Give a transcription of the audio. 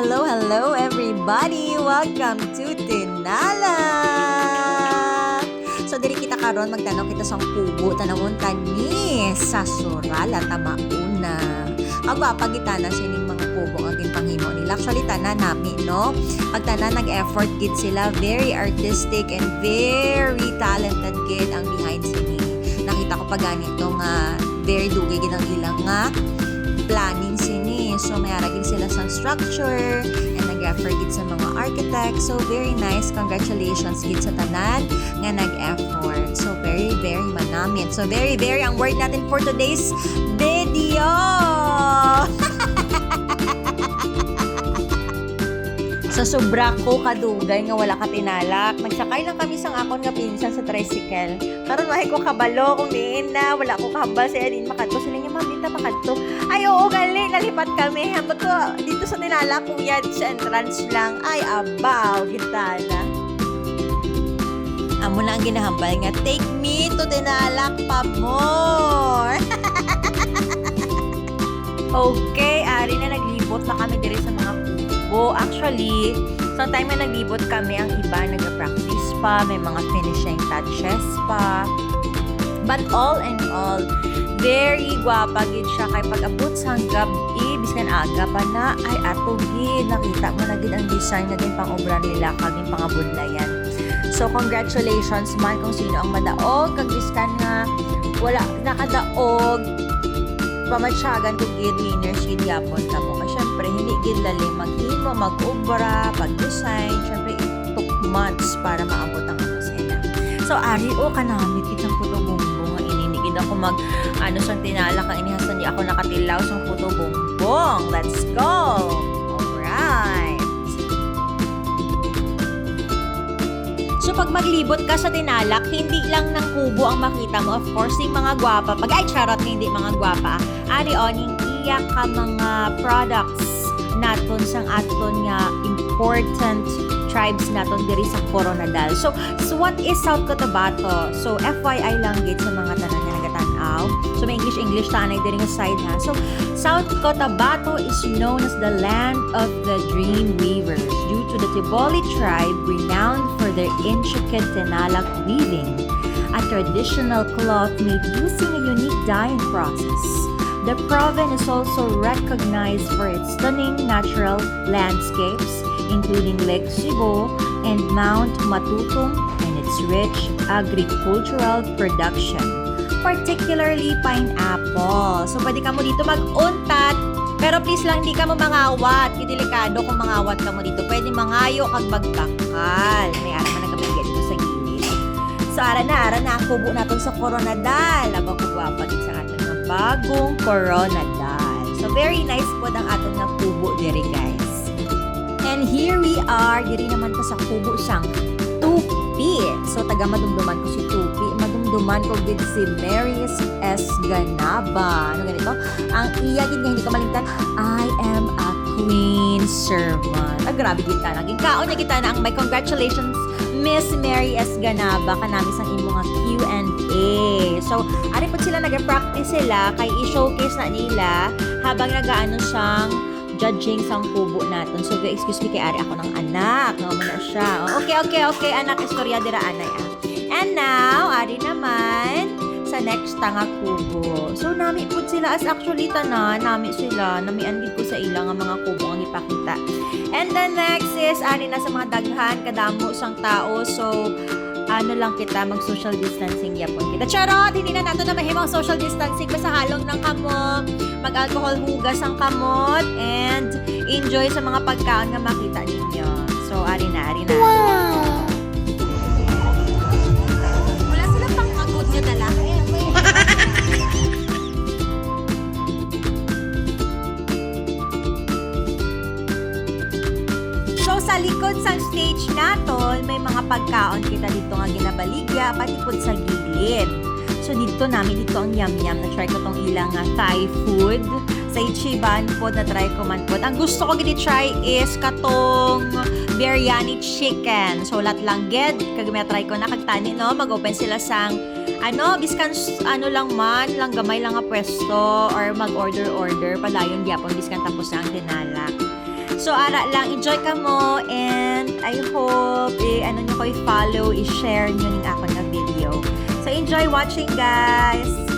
Hello everybody! Welcome to Tinala! So, diri kita karon magtanaw kita sa kubo, tanawon tani sa Sural at Mauna. Agwapagitana sining mga kubo ang panghimo nila. Actually, tanan nami, no? Pagtanan nag-effort gid sila, very artistic and very talented gid ang behind sini. Nakita ko pa ganito nga, very dugay gid ang ilang nga planning sini. So, may aragin sila sa structure and nag-effort gid sa mga architects. So, very nice. Congratulations gid sa tanan nga nag-effort. So, very manamit. So, very ang word natin for today's video. So, sobra ko kadugay nga wala ka tinalak. Nagsakay lang kami sang akon nga pinsan sa tricycle. Karon wahay ko kabalo kung diin na wala ko kahambal sa din makadto sila niya mamita makadto. Ay oo gali nalipat kami. Hambot ko dito sa tinalak kuya sa entrance lang. Ay abaw gitana. Amo na ang ginahambal nga take me to tinalak pa more. Okay, ari na naglibot na kami diri sa mga kubo. Actually, sa time na naglibot kami, ang iba nag-practice pa, may mga finishing touches pa. But all in all, very gwapa gid siya kay pag-abot sa gabi, biskan aga pa na ay ato gid nakita mo na gid ang design na din pang-obra nila kaging pangabudlayan. So congratulations man kung sino ang madaog kag biskan nga wala nakadaog pamatsyagan kung gid winners gid yapon ka mo. Kasi syempre, hindi gid lalim maghimo, mag-obra, pag-design. Syempre, it took months para maabot ang sena. So, ari o kanamit kitang puto bumbong. Ininigid ako sang tinala kang inihasan di ako nakatilaw sang puto bumbong. Let's go! Alright! So, pag maglibot ka sa tinalak, hindi lang ng kubo ang makita mo. Of course, yung mga gwapa. Pag ay charot, hindi mga gwapa. Ari o, iyak ka mga products naton sang aton nga important tribes naton diri sa Coronadal. So what is South Cotabato? So, FYI lang gid sa mga tanan nga nagatan-aw. So, may English tanay diri nga side ha. So, South Cotabato is known as the land of the dream weavers due to the Tiboli tribe renowned for their intricate tinalak weaving, a traditional cloth made using a unique dyeing process. The province is also recognized for its stunning natural landscapes, including Lake Cebu and Mount Matutong, and its rich agricultural production, particularly pineapple. So, pwede ka mo dito mag-untat, pero please lang, hindi ka mo mangawat. Delikado kung mangawat ka mo dito. Pwede mangayo kag magbakal. May ara man nagkamigay dito sa gilid. So, ara na ang kubo natin sa Coronadal. Aba ko gwapa din sa atin ng bagong Coronadal. So, very nice po ang atin ng kubo diri, guys. And here we are. Diri naman ko sa kubo sang Tupi. So, taga madumduman ko si Tupi. Madumduman ko din si Mary's S. Ganaba. Ano ganito? Ang iya din nga hindi ka malimtan, I am a queen servant. Grabe kita. Naging kaon niya kita na ang may congratulations Miss Mary S. Ganaba kanami sang imo nga Q&A. So, ari po sila nag-practice sila kay i-showcase na nila habang nagaano siyang judging sang kubo natin. So, excuse me kay ari ako ng anak. Nga mo na siya. Okay, anak. Istorya dira anay And now, ari naman sa next tanga kubo. So, nami po sila as actually tanan. Nami sila. Namian gid ko sa ilang nga mga kubo ang ipakita. And the next is, ari na sa mga daghan, kadamo sang tao. So, ano lang kita, mag-social distancing yapon kita. Charot! Hindi na nato na mahimang social distancing basta halong ng kamot, mag-alcohol hugas ang kamot, and enjoy sa mga pagkaon nga makita ninyo. So, ari na. Wow! Wala silang pang-agod nyo dala. So, sa likod sa stage naton, may mga pagkaon kita dito nga ginabaligya, pati po sa gilid. So, dito namin, dito ang yum-yum. Na-try ko tong ilang Thai food. Sa Ichiban po, na-try ko man po. Ang gusto ko gini-try is katong biryani chicken. So, lat lang ged. Kagami try ko na kagtani, no? Mag-open sila sang biskan lang man, lang gamay lang nga pwesto or mag-order padayon gyapon biskan tapos na ang tinalak. So, ara lang, enjoy ka mo, and I hope, ano nyo ko i-follow, i-share nyo ning ako na video. So, enjoy watching, guys!